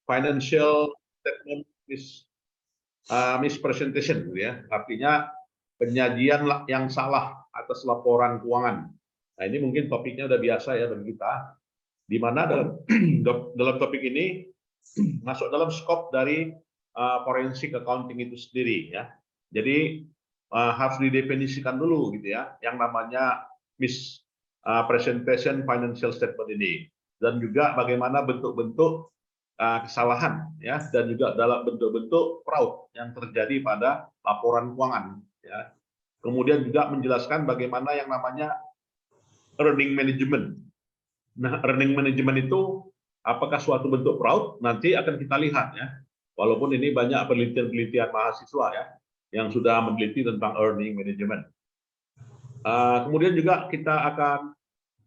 financial statement mispresentation, gitu ya. Artinya penyajian yang salah atas laporan keuangan. Nah, ini mungkin topiknya udah biasa ya bagi kita, di mana dalam topik ini masuk dalam skop dari forensic accounting itu sendiri ya. Jadi harus didefinisikan dulu gitu ya, yang namanya mispresentation financial statement ini, dan juga bagaimana bentuk-bentuk kesalahan ya, dan juga dalam bentuk-bentuk fraud yang terjadi pada laporan keuangan ya. Kemudian juga menjelaskan bagaimana yang namanya earning management. Nah, earning management itu apakah suatu bentuk fraud? Nanti akan kita lihat ya. Walaupun ini banyak penelitian-penelitian mahasiswa ya yang sudah meneliti tentang earning management. Kemudian juga kita akan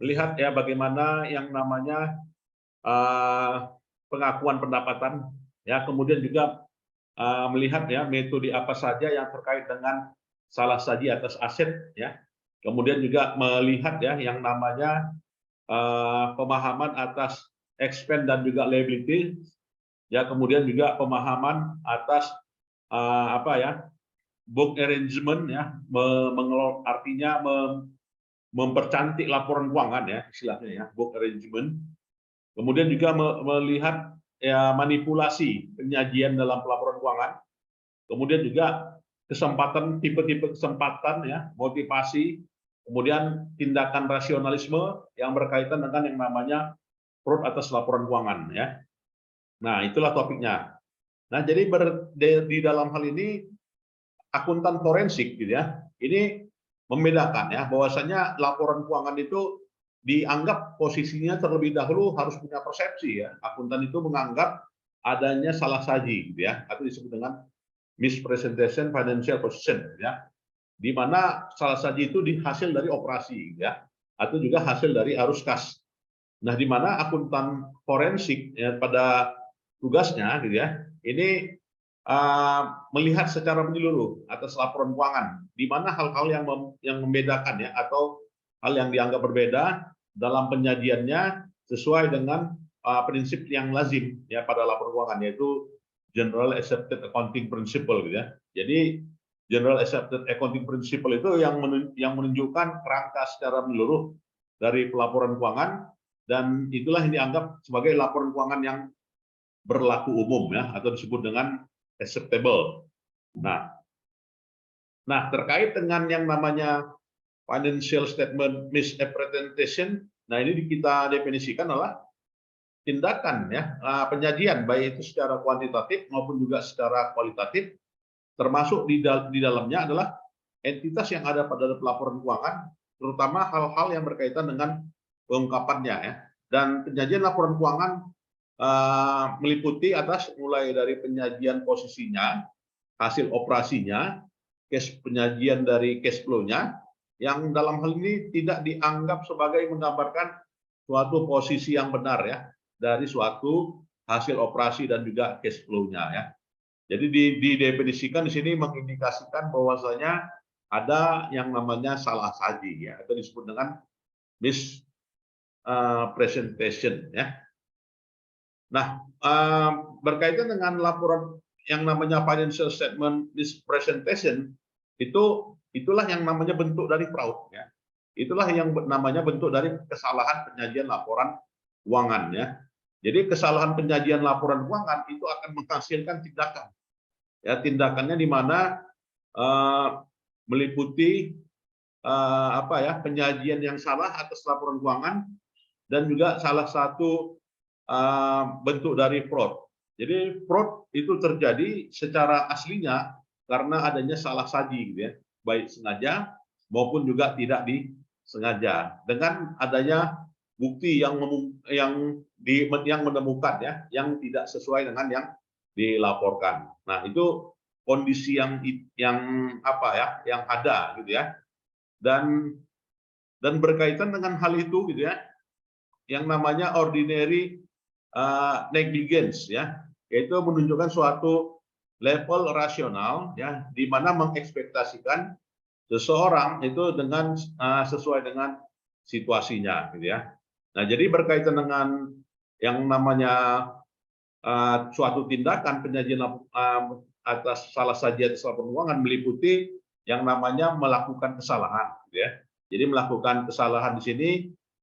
melihat ya bagaimana yang namanya pengakuan pendapatan ya, kemudian juga melihat ya metode apa saja yang terkait dengan salah saji atas aset ya, kemudian juga melihat ya yang namanya pemahaman atas expense dan juga liability ya, kemudian juga pemahaman atas apa ya, book arrangement ya, artinya mempercantik laporan keuangan ya istilahnya ya, book arrangement. Kemudian juga melihat ya manipulasi penyajian dalam pelaporan keuangan. Kemudian juga kesempatan, tipe-tipe kesempatan ya, motivasi, kemudian tindakan rasionalisme yang berkaitan dengan yang namanya fraud atas laporan keuangan ya. Nah, itulah topiknya. Nah, jadi di dalam hal ini akuntan forensik gitu ya, ini membedakan ya bahwasanya laporan keuangan itu dianggap posisinya terlebih dahulu harus punya persepsi ya. Akuntan itu menganggap adanya salah saji gitu ya, atau disebut dengan mispresentation financial position ya, di mana salah saji itu hasil dari operasi ya, atau juga hasil dari arus kas. Nah, di mana akuntan forensik ya, pada tugasnya gitu ya, ini melihat secara menyeluruh atas laporan keuangan, di mana hal-hal yang membedakan ya, atau hal yang dianggap berbeda dalam penyajiannya sesuai dengan prinsip yang lazim ya pada laporan keuangan, yaitu General Accepted Accounting Principle gitu ya. Jadi General Accepted Accounting Principle itu yang menunjukkan kerangka secara menyeluruh dari pelaporan keuangan, dan itulah yang dianggap sebagai laporan keuangan yang berlaku umum ya, atau disebut dengan acceptable. Nah, terkait dengan yang namanya financial statement misrepresentation, nah ini kita definisikan adalah tindakan ya penyajian baik itu secara kuantitatif maupun juga secara kualitatif, termasuk di dalamnya adalah entitas yang ada pada pelaporan keuangan, terutama hal-hal yang berkaitan dengan pengungkapannya ya. Dan penyajian laporan keuangan meliputi atas mulai dari penyajian posisinya, hasil operasinya, penyajian dari cash flow-nya, yang dalam hal ini tidak dianggap sebagai menggambarkan suatu posisi yang benar ya dari suatu hasil operasi dan juga cash flow-nya ya. Jadi didefinisikan di sini mengindikasikan bahwasanya ada yang namanya salah saji ya, atau disebut dengan mispresentation ya. Nah, berkaitan dengan laporan yang namanya financial statement mispresentation, itulah yang namanya bentuk dari fraud ya. Itulah yang namanya bentuk dari kesalahan penyajian laporan keuangan ya. Jadi kesalahan penyajian laporan keuangan itu akan menghasilkan tindakan. Ya, tindakannya di mana meliputi apa ya, penyajian yang salah atas laporan keuangan, dan juga salah satu bentuk dari fraud. Jadi fraud itu terjadi secara aslinya karena adanya salah saji gitu ya, baik sengaja maupun juga tidak disengaja, dengan adanya bukti yang menemukan ya yang tidak sesuai dengan yang dilaporkan. Nah, itu kondisi yang apa ya, yang ada gitu ya. Dan berkaitan dengan hal itu gitu ya, yang namanya ordinary negligence ya, yaitu menunjukkan suatu level rasional ya, di mana mengekspektasikan seseorang itu dengan sesuai dengan situasinya gitu ya. Nah, jadi berkaitan dengan yang namanya suatu tindakan penyajian atas salah saji atas laporan keuangan meliputi yang namanya melakukan kesalahan, gitu ya. Jadi melakukan kesalahan di sini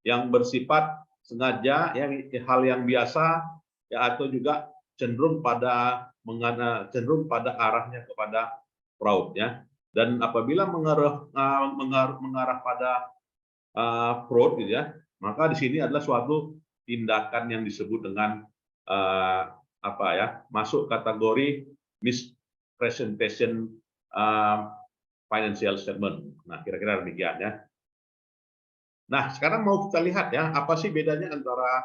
yang bersifat sengaja, hal yang biasa, ya, atau juga cenderung pada arahnya kepada fraud, ya. Dan apabila mengarah pada fraud, gitu ya, maka di sini adalah suatu tindakan yang disebut dengan masuk kategori mispresentation financial statement. Nah, kira-kira demikian, ya. Nah, sekarang mau kita lihat, ya, apa sih bedanya antara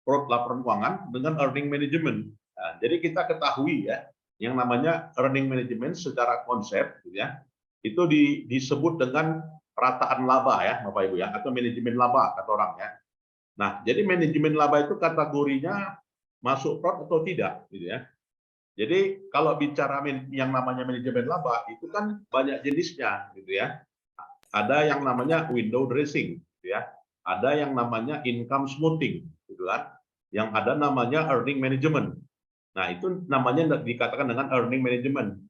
fraud laporan keuangan dengan earning management. Nah, jadi kita ketahui, ya, yang namanya earning management secara konsep, gitu ya, itu disebut dengan rataan laba, ya, Bapak Ibu, ya, atau manajemen laba kata orang, ya. Nah, jadi manajemen laba itu kategorinya masuk fraud atau tidak, gitu ya. Jadi kalau bicara yang namanya manajemen laba itu kan banyak jenisnya, gitu ya. Ada yang namanya window dressing, gitu ya. Ada yang namanya income smoothing, gitu kan. Yang ada namanya earning management. Nah, itu namanya dikatakan dengan earning management.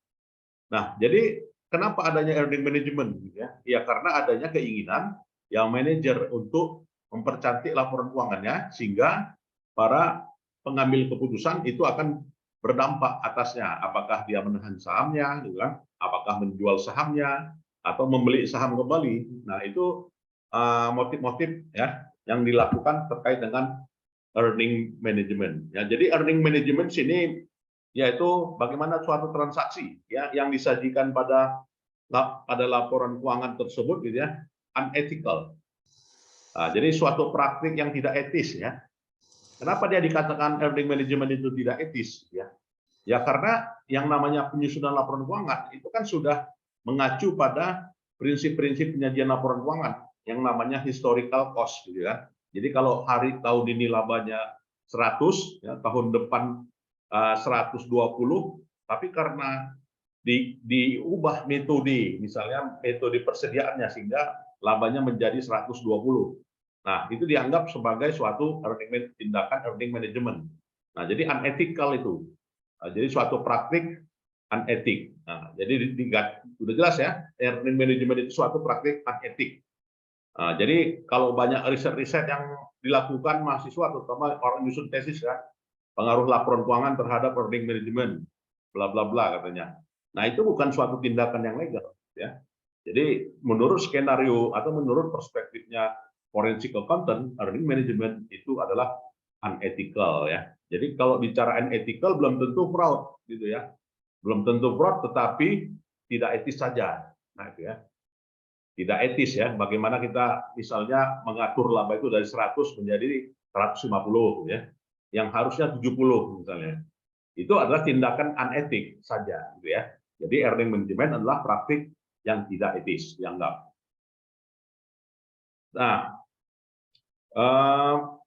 Nah, jadi kenapa adanya earning management, gitu ya? Ya karena adanya keinginan yang manajer untuk mempercantik laporan keuangannya sehingga para pengambil keputusan itu akan berdampak atasnya, apakah dia menahan sahamnya, gitu kan? Apakah menjual sahamnya atau membeli saham kembali. Nah, itu motif-motif, ya, yang dilakukan terkait dengan earning management. Ya, jadi earning management sini yaitu bagaimana suatu transaksi, ya, yang disajikan pada laporan keuangan tersebut, gitu ya, unethical. Nah, jadi suatu praktik yang tidak etis, ya. Kenapa dia dikatakan earning management itu tidak etis, ya? Ya karena yang namanya penyusunan laporan keuangan itu kan sudah mengacu pada prinsip-prinsip penyajian laporan keuangan yang namanya historical cost, gitu ya. Jadi kalau tahun ini labanya 100, ya, tahun depan 120, tapi karena diubah metode, misalnya metode persediaannya sehingga labanya menjadi 120. Nah, itu dianggap sebagai suatu tindakan earning management. Nah, jadi unethical itu. Nah, jadi suatu praktik unetik. Nah, jadi sudah jelas, ya, earning management itu suatu praktik unetik. Nah, jadi kalau banyak riset-riset yang dilakukan mahasiswa, terutama orang nyusun tesis, ya, pengaruh laporan keuangan terhadap earning management, bla bla bla katanya. Nah, itu bukan suatu tindakan yang legal, ya. Jadi menurut skenario atau menurut perspektifnya forensic accountant, earning management itu adalah unethical, ya. Jadi kalau bicara unethical belum tentu fraud, gitu ya. Belum tentu fraud, tetapi tidak etis saja. Nah, itu, ya. Tidak etis, ya. Bagaimana kita misalnya mengatur laba itu dari 100 menjadi 150, ya. Yang harusnya 70 misalnya. Itu adalah tindakan unetik saja, gitu ya. Jadi earning management adalah praktik yang tidak etis dianggap. Nah,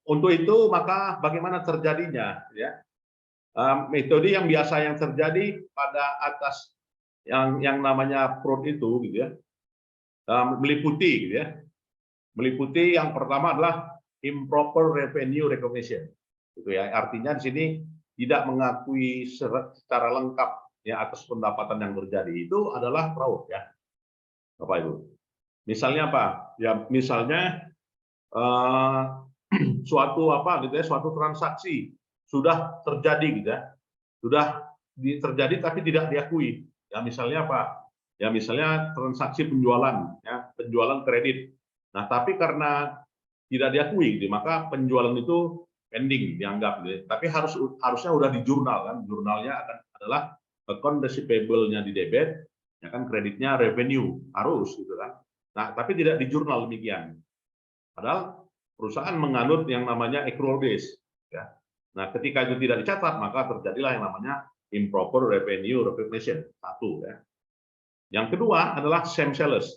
untuk itu maka bagaimana terjadinya, ya? Metode yang biasa yang terjadi pada atas yang namanya fraud itu, gitu ya, meliputi, gitu ya, meliputi yang pertama adalah improper revenue recognition, gitu ya. Artinya di sini tidak mengakui secara lengkap, ya, atas pendapatan yang terjadi, itu adalah fraud, ya, Bapak Ibu. Misalnya apa? Ya, misalnya suatu gitu ya, suatu transaksi sudah terjadi, gitu ya, sudah terjadi tapi tidak diakui. Ya, misalnya apa? Ya, misalnya transaksi penjualan, ya, penjualan kredit. Nah, tapi karena tidak diakui, gitu, maka penjualan itu pending dianggap, gitu ya. Tapi harusnya udah di jurnal, kan? Jurnalnya adalah account receivable-nya di debit, ya kan, kreditnya revenue harus, gitu kan. Nah, tapi tidak di jurnal demikian. Padahal perusahaan menganut yang namanya accrual base, ya. Nah, ketika itu tidak dicatat, maka terjadilah yang namanya improper revenue recognition. Satu, ya. Yang kedua adalah sham sales.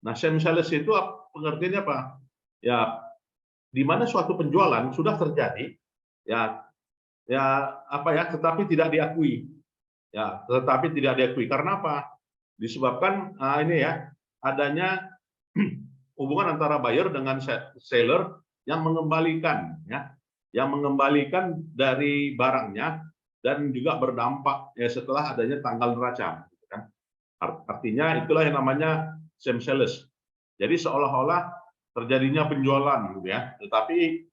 Nah, sham sales itu pengertiannya apa? Ya, di mana suatu penjualan sudah terjadi, ya, tetapi tidak diakui, ya, tetapi tidak diakui. Karena apa? Disebabkan ini, ya, adanya hubungan antara buyer dengan seller yang mengembalikan, ya, yang mengembalikan dari barangnya dan juga berdampak ya setelah adanya tanggal neraca. Gitu kan. Artinya itulah yang namanya sham sales. Jadi seolah-olah terjadinya penjualan, gitu ya, tetapi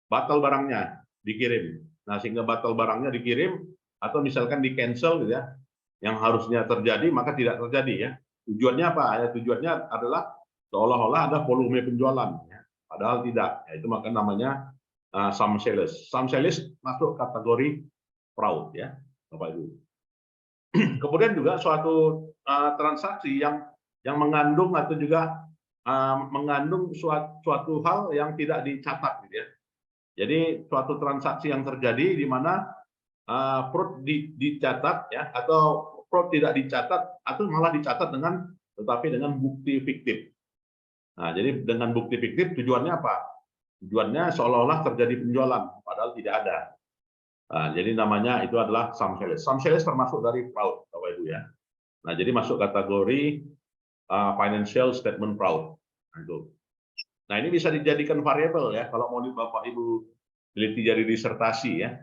batal barangnya dikirim. Nah, sehingga batal barangnya dikirim atau misalkan di cancel, gitu ya, yang harusnya terjadi maka tidak terjadi ya. Tujuannya apa? Ya, tujuannya adalah seolah-olah ada volume penjualan, ya. Padahal tidak. Ya, itu maka namanya sham sales. Sham sales masuk kategori fraud ya, Bapak Ibu. Kemudian juga suatu transaksi yang mengandung atau juga mengandung suatu hal yang tidak dicatat, gitu ya. Jadi suatu transaksi yang terjadi di mana fraud dicatat ya, atau fraud tidak dicatat atau malah dicatat tetapi dengan bukti fiktif. Nah, jadi dengan bukti fiktif tujuannya apa? Tujuannya seolah-olah terjadi penjualan padahal tidak ada. Nah, jadi namanya itu adalah sham sales. Sham sales termasuk dari fraud, Bapak Ibu ya. Nah, jadi masuk kategori financial statement fraud. Nah, itu. Nah, ini bisa dijadikan variabel ya kalau mau Bapak Ibu teliti jadi disertasi ya.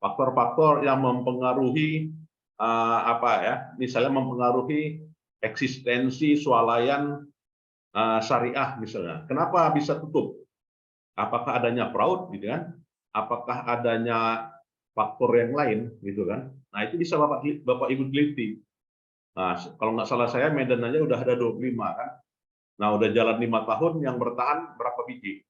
Faktor-faktor yang mempengaruhi apa ya? Misalnya mempengaruhi eksistensi swalayan syariah misalnya. Kenapa bisa tutup? Apakah adanya fraud gitu kan? Apakah adanya faktor yang lain gitu kan? Nah, itu bisa Bapak Ibu teliti. Nah, kalau nggak salah saya Medan aja udah ada 25 kan. Nah, udah jalan 5 tahun yang bertahan berapa biji?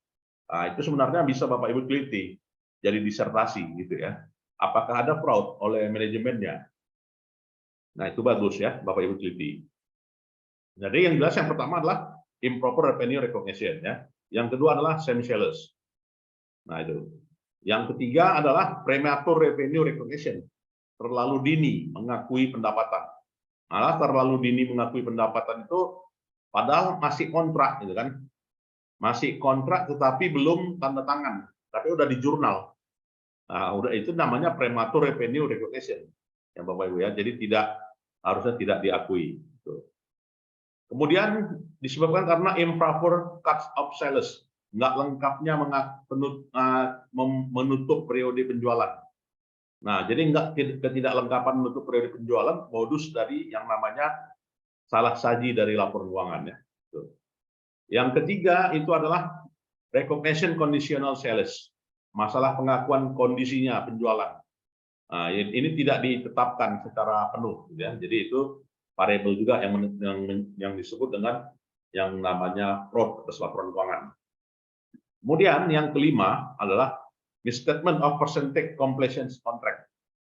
Nah, itu sebenarnya bisa Bapak Ibu teliti jadi disertasi gitu ya. Apakah ada fraud oleh manajemennya? Nah, itu bagus ya Bapak Ibu teliti. Jadi yang jelas yang pertama adalah improper revenue recognition ya. Yang kedua adalah sham sales. Nah, itu. Yang ketiga adalah premature revenue recognition. Terlalu dini mengakui pendapatan. Malah terlalu dini mengakui pendapatan itu padahal masih kontrak gitu kan. Masih kontrak tetapi belum tanda tangan, tapi udah di jurnal. Nah, udah itu namanya premature revenue recognition. Ya Bapak Ibu ya. Jadi harusnya tidak diakui. Kemudian disebabkan karena improper cut of sales, nggak lengkapnya menutup periode penjualan. Nah, jadi ketidaklengkapan menutup periode penjualan modus dari yang namanya salah saji dari laporan keuangan ya. Yang ketiga itu adalah recognition conditional sales, masalah pengakuan kondisinya penjualan. Nah, ini tidak ditetapkan secara penuh, ya. Jadi itu variabel juga yang disebut dengan yang namanya fraud atas laporan keuangan. Kemudian yang kelima adalah misstatement of percentage completion contract.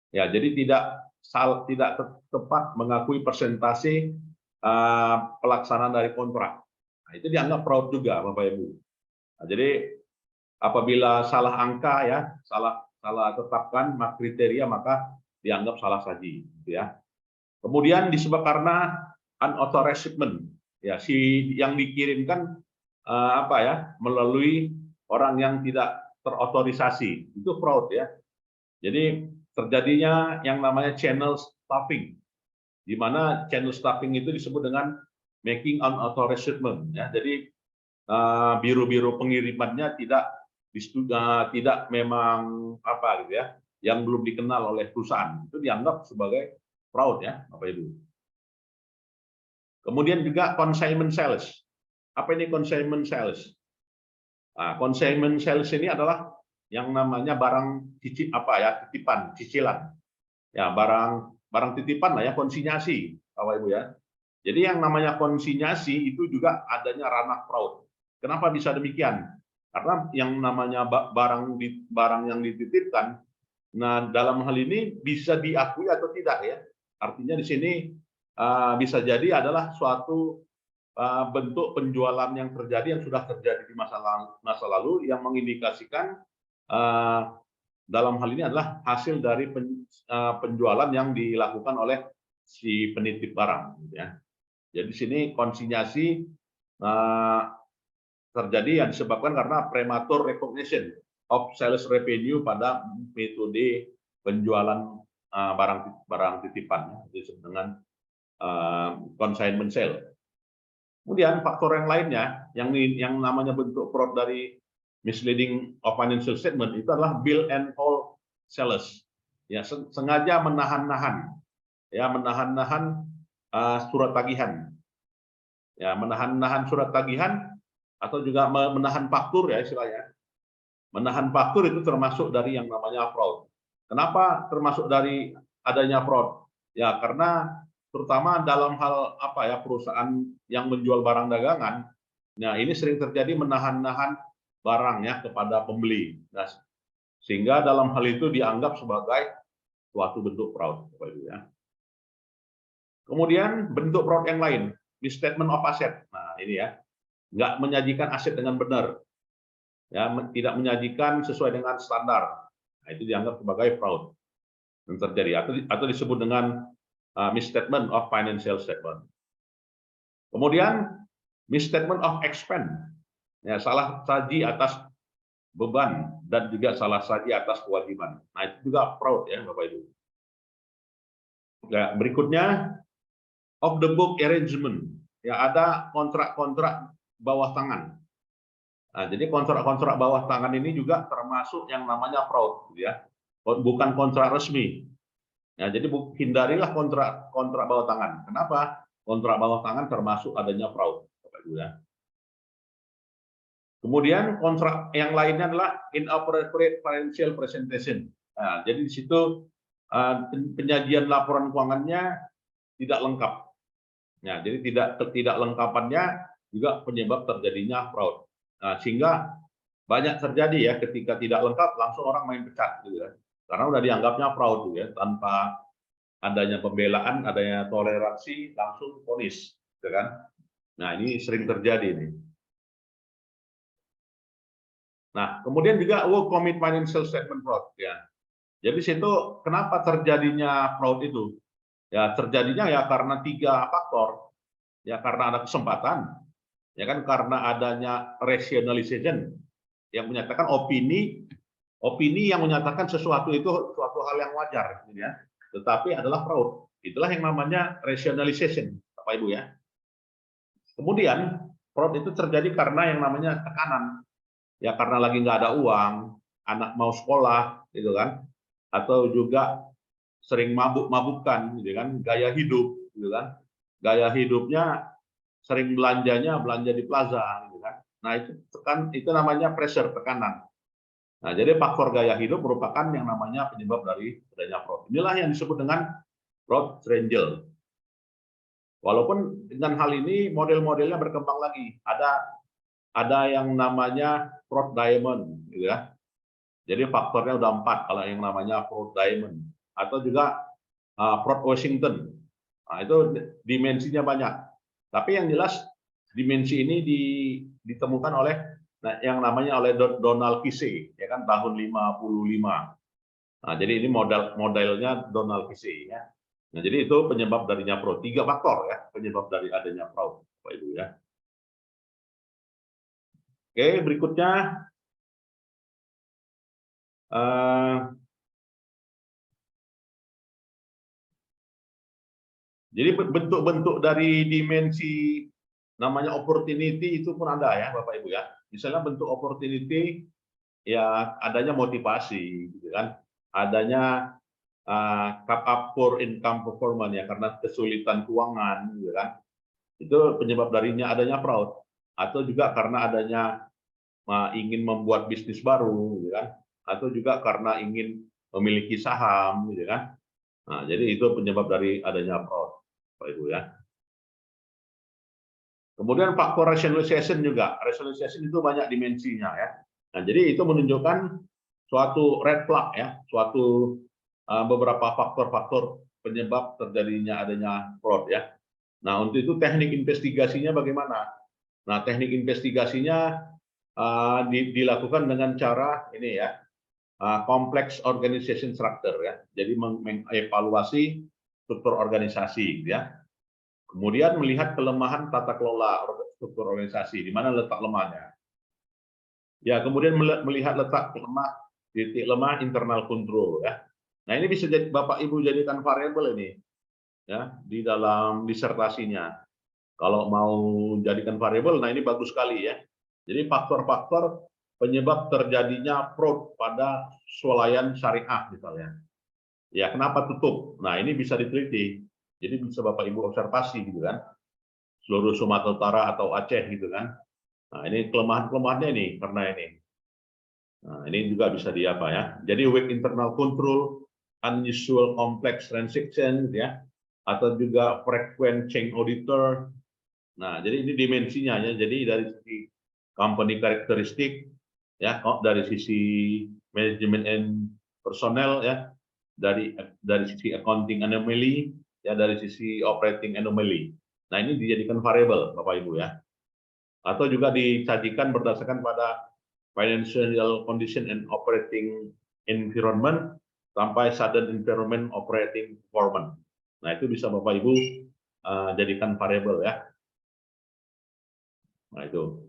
Ya, jadi tidak tepat mengakui persentase pelaksanaan dari kontrak. Nah, itu dianggap fraud juga, Bapak Ibu. Nah, jadi apabila salah angka ya, salah tetapkan kriteria maka dianggap salah saji, gitu ya. Kemudian disebabkan karena unauthorized shipment, ya yang dikirimkan apa ya melalui orang yang tidak terotorisasi, itu fraud ya. Jadi terjadinya yang namanya channel stuffing, di mana channel stuffing itu disebut dengan making unauthorized shipment, ya. Jadi biru-biru pengirimannya tidak memang apa gitu ya, yang belum dikenal oleh perusahaan, itu dianggap sebagai fraud ya Bapak Ibu. Kemudian juga consignment sales. Apa ini consignment sales? Nah, consignment sales ini adalah yang namanya barang titipan, cicilan. Ya, barang titipan lah ya, konsinyasi Bapak Ibu ya. Jadi yang namanya konsinyasi itu juga adanya ranah fraud. Kenapa bisa demikian? Karena yang namanya barang yang dititipkan, nah dalam hal ini bisa diakui atau tidak ya. Artinya di sini bisa jadi adalah suatu bentuk penjualan yang terjadi yang sudah terjadi di masa lalu yang mengindikasikan dalam hal ini adalah hasil dari penjualan yang dilakukan oleh si penitip barang. Ya. Jadi di sini konsinyasi terjadi yang disebabkan karena premature recognition of sales revenue pada metode penjualan barang titipan, disebut dengan consignment sale. Kemudian faktor yang lainnya yang namanya bentuk fraud dari misleading of financial statement itu adalah bill and hold sellers. Ya, sengaja menahan-nahan, ya menahan-nahan surat tagihan, ya menahan-nahan surat tagihan atau juga menahan faktur ya istilahnya. Menahan faktur itu termasuk dari yang namanya fraud. Kenapa termasuk dari adanya fraud? Ya karena terutama dalam hal apa ya perusahaan yang menjual barang dagangan, nah ini sering terjadi menahan-nahan barang ya kepada pembeli. Nah, sehingga dalam hal itu dianggap sebagai suatu bentuk fraud, Bapak Ibu ya. Kemudian bentuk fraud yang lain, misstatement of asset. Nah ini ya, nggak menyajikan aset dengan benar, ya tidak menyajikan sesuai dengan standar. Nah, itu dianggap sebagai fraud yang terjadi atau disebut dengan misstatement of financial statement. Kemudian misstatement of expense, ya salah saji atas beban dan juga salah saji atas kewajiban. Nah itu juga fraud ya Bapak Ibu. Ya, berikutnya of the book arrangement, ya ada kontrak-kontrak bawah tangan. Nah, jadi kontrak-kontrak bawah tangan ini juga termasuk yang namanya fraud, ya, bukan kontrak resmi. Ya, jadi hindarilah kontrak bawah tangan. Kenapa? Kontrak bawah tangan termasuk adanya fraud, Bapak Ibu ya. Kemudian kontrak yang lainnya adalah inappropriate financial presentation. Nah, jadi di situ penyajian laporan keuangannya tidak lengkap. Nah, jadi tidak lengkapannya juga penyebab terjadinya fraud. Nah, sehingga banyak terjadi ya ketika tidak lengkap langsung orang main pecat gitu ya. Karena udah dianggapnya fraud gitu ya, tanpa adanya pembelaan, adanya toleransi langsung vonis, gitu kan. Nah, ini sering terjadi nih. Nah, kemudian juga work commit financial statement fraud ya. Jadi situ kenapa terjadinya fraud itu? Ya terjadinya ya karena 3 faktor. Ya karena ada kesempatan, ya kan karena adanya rationalization yang menyatakan opini yang menyatakan sesuatu itu suatu hal yang wajar, gitu ya. Tetapi adalah fraud. Itulah yang namanya rationalization, Bapak Ibu ya. Kemudian fraud itu terjadi karena yang namanya tekanan. Ya karena lagi nggak ada uang, anak mau sekolah, gitu kan, atau juga sering mabuk-mabukan, gitu kan, gaya hidup, gitu kan, gaya hidupnya sering belanja di plaza, gitu kan. Nah itu namanya pressure, tekanan. Nah jadi faktor gaya hidup merupakan yang namanya penyebab dari adanya fraud. Inilah yang disebut dengan fraud triangle. Walaupun dengan hal ini model-modelnya berkembang lagi. Ada yang namanya fraud diamond, gitu ya. Jadi faktornya udah 4 kalau yang namanya fraud diamond, atau juga fraud Washington. Nah, itu dimensinya banyak. Tapi yang jelas dimensi ini ditemukan oleh yang namanya oleh Donald Kise, ya kan tahun 55. Nah, jadi ini modelnya Donald Kise ya. Nah, jadi itu penyebab darinya fraud. 3 faktor ya penyebab dari adanya fraud, Bapak Ibu ya. Oke, berikutnya jadi bentuk-bentuk dari dimensi namanya opportunity itu pun ada ya Bapak Ibu ya. Misalnya bentuk opportunity ya adanya motivasi gitu kan. Adanya cut up for income performance ya karena kesulitan keuangan gitu kan. Itu penyebab darinya adanya fraud, atau juga karena adanya ingin membuat bisnis baru gitu kan, atau juga karena ingin memiliki saham gitu kan. Nah, jadi itu penyebab dari adanya fraud, Bapak Ibu ya. Kemudian faktor rationalization juga. Rationalization itu banyak dimensinya ya. Nah, jadi itu menunjukkan suatu red flag ya, suatu beberapa faktor-faktor penyebab terjadinya adanya fraud ya. Nah, untuk itu teknik investigasinya bagaimana? Nah, teknik investigasinya dilakukan dengan cara ini ya, complex organization structure ya. Jadi mengevaluasi struktur organisasi ya. Kemudian melihat kelemahan tata kelola struktur organisasi, di mana letak lemahnya. Ya, kemudian melihat letak lemah, titik lemah internal control ya. Nah, ini bisa jadi Bapak Ibu jadikan variabel ini ya di dalam disertasinya. Kalau mau jadikan variabel, nah ini bagus sekali ya. Jadi faktor-faktor penyebab terjadinya fraud pada swalayan syariah misalnya. Ya, kenapa tutup? Nah, ini bisa diteliti. Jadi bisa Bapak Ibu observasi gitu kan. Seluruh Sumatera Utara atau Aceh gitu kan. Nah, ini kelemahan-kelemahannya nih karena ini. Nah, ini juga bisa di apa ya. Jadi weak internal control, unusual complex transaction gitu ya. Atau juga frequent change auditor. Nah, jadi ini dimensinya ya. Jadi dari sisi company karakteristik ya, dari sisi manajemen and personnel ya, dari sisi accounting anomaly ya, dari sisi operating anomaly. Nah, ini dijadikan variabel Bapak Ibu ya. Atau juga disajikan berdasarkan pada financial condition and operating environment sampai sudden environment operating performance. Nah, itu bisa Bapak Ibu jadikan variabel ya. Nah, itu.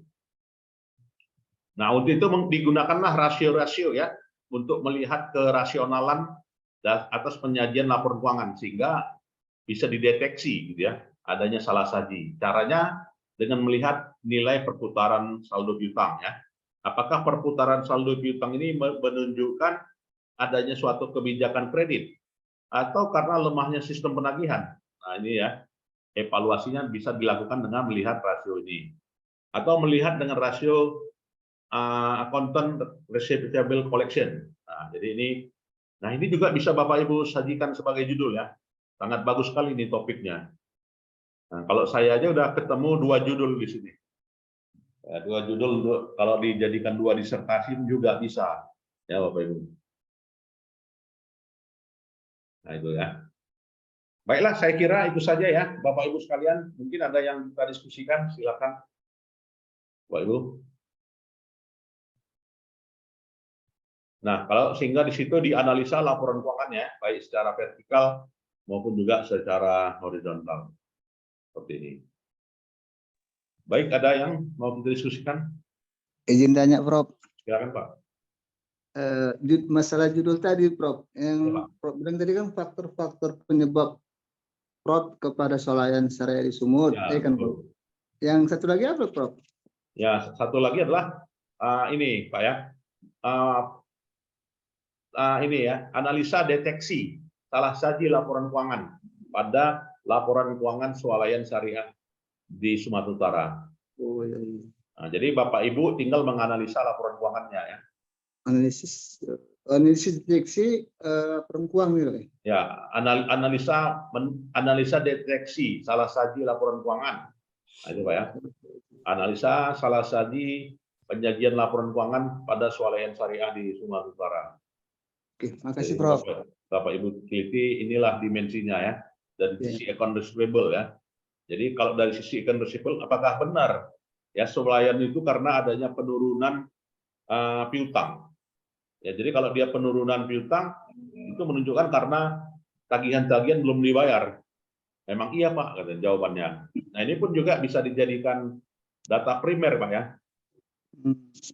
Nah, untuk itu digunakanlah rasio-rasio ya untuk melihat kerasionalan atas penyajian laporan keuangan sehingga bisa dideteksi gitu ya adanya salah saji. Caranya dengan melihat nilai perputaran saldo piutang ya. Apakah perputaran saldo piutang ini menunjukkan adanya suatu kebijakan kredit atau karena lemahnya sistem penagihan? Nah, ini ya evaluasinya bisa dilakukan dengan melihat rasio ini atau melihat dengan rasio accountant receivable collection. Nah, jadi ini juga bisa Bapak Ibu sajikan sebagai judul ya. Sangat bagus sekali ini topiknya. Nah, kalau saya aja udah ketemu 2 judul di sini. Ya, 2 judul kalau dijadikan 2 disertasi juga bisa. Ya, Bapak Ibu. Nah, itu ya. Baiklah, saya kira itu saja ya, Bapak Ibu sekalian. Mungkin ada yang kita diskusikan, silakan. Bapak Ibu. Nah, kalau sehingga di situ dianalisa laporan keuangannya, baik secara vertikal maupun juga secara horizontal. Seperti ini. Baik, ada yang mau kita diskusikan? Izin tanya, Prof. Silakan, Pak. Masalah judul tadi, Prof. Yang Ya, Pak. Prof bilang tadi kan faktor-faktor penyebab fraud kepada swalayan syariah di Sumut, Ya, kan, Prof. Yang satu lagi apa, Prof? Ya, satu lagi adalah ini, Pak ya. Ini ya, analisa deteksi salah saji laporan keuangan pada laporan keuangan swalayan syariah di Sumatera Utara. Oh, iya. Nah, jadi Bapak Ibu tinggal menganalisa laporan keuangannya ya. Analisis deteksi perempuan gitu. Ya, analisa deteksi salah saji laporan keuangan. Nah, itu Pak ya. Analisa salah saji penyajian laporan keuangan pada swalayan syariah di Sumatera Utara. Oke, makasih, Jadi, Prof. Bapak Ibu teliti, inilah dimensinya ya, dari sisi account receivable ya. Jadi kalau dari sisi account receivable, apakah benar ya swalayan itu karena adanya penurunan piutang? Ya, jadi kalau dia penurunan piutang itu menunjukkan karena tagihan-tagihan belum dibayar. Memang iya Pak, kata jawabannya. Nah ini pun juga bisa dijadikan data primer Pak ya.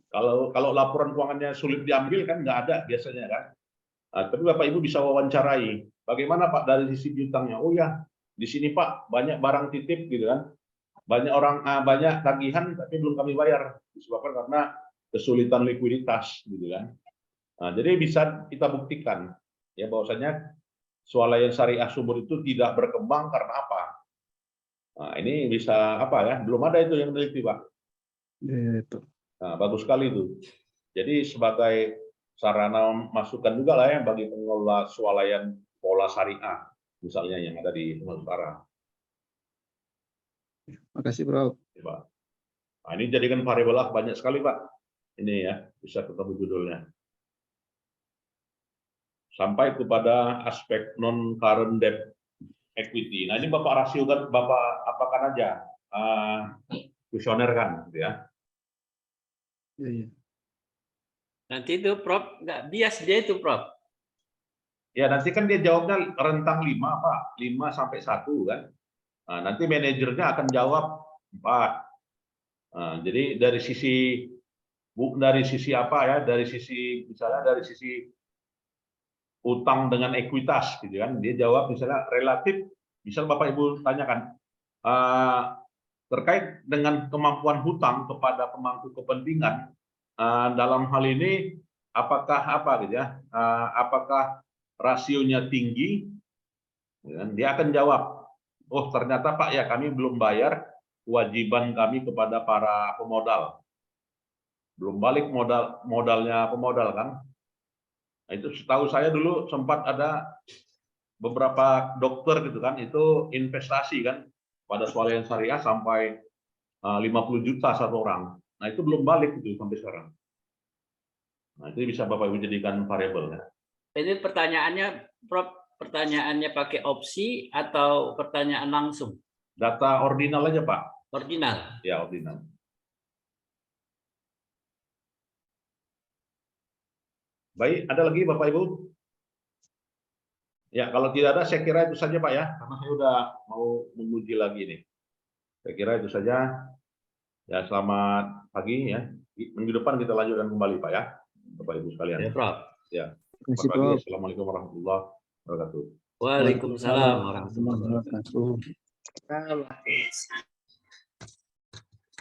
Kalau laporan keuangannya sulit diambil kan nggak ada biasanya kan. Nah, tapi Bapak Ibu bisa wawancarai. Bagaimana Pak dari sisi piutangnya? Oh ya, di sini Pak banyak barang titip gitu kan. Banyak tagihan tapi belum kami bayar disebabkan karena kesulitan likuiditas gitu kan. Nah, jadi bisa kita buktikan ya bahwasanya swalayan syariah Sumut itu tidak berkembang karena apa? Nah, ini bisa apa ya? Belum ada itu yang meneliti Pak. Itu. Nah, bagus sekali itu. Jadi sebagai sarana masukan juga lah ya bagi pengelola swalayan pola syariah misalnya yang ada di Sumatera Utara. Makasih, Prof. Ya, Pak. Nah, ini jadikan variabel lah banyak sekali Pak. Ini ya bisa ketemu judulnya. Sampai kepada aspek non current debt equity. Nah ini Bapak rasiokan, Bapak apakan aja kuesioner kan, gitu ya. Iya. Nanti itu Prof, nggak bias dia itu Prof. Ya nanti kan dia jawabnya rentang 5 Pak, 5 sampai 1 kan. Nah, nanti manajernya akan jawab 4. Nah, jadi dari sisi apa ya, dari sisi misalnya dari sisi utang dengan ekuitas gitu kan, dia jawab misalnya relatif, misal Bapak Ibu tanyakan terkait dengan kemampuan hutang kepada pemangku kepentingan dalam hal ini apakah apa gitu ya? Apakah rasionya tinggi? Dia akan jawab, oh ternyata Pak ya kami belum bayar kewajiban kami kepada para pemodal. Belum balik modalnya pemodal kan. Nah, itu setahu saya dulu sempat ada beberapa dokter gitu kan, itu investasi kan pada swalayan syariah sampai 50 juta satu orang. Nah itu belum balik itu sampai sekarang. Nah itu bisa Bapak Ibu jadikan variabel ya. Ini pertanyaannya, Prof, pertanyaannya pakai opsi atau pertanyaan langsung? Data ordinal aja Pak. Ordinal. Ya ordinal. Baik, ada lagi Bapak Ibu? Ya, kalau tidak ada saya kira itu saja Pak ya, karena saya udah mau menguji lagi nih. Saya kira itu saja. Ya, selamat pagi ya. Minggu depan kita lanjutkan kembali Pak ya, Bapak Ibu sekalian. Ya, Prof. Ya. Terima kasih, Selamat pagi. Prof. Assalamualaikum warahmatullahi wabarakatuh. Waalaikumsalam warahmatullahi wabarakatuh. wabarakatuh.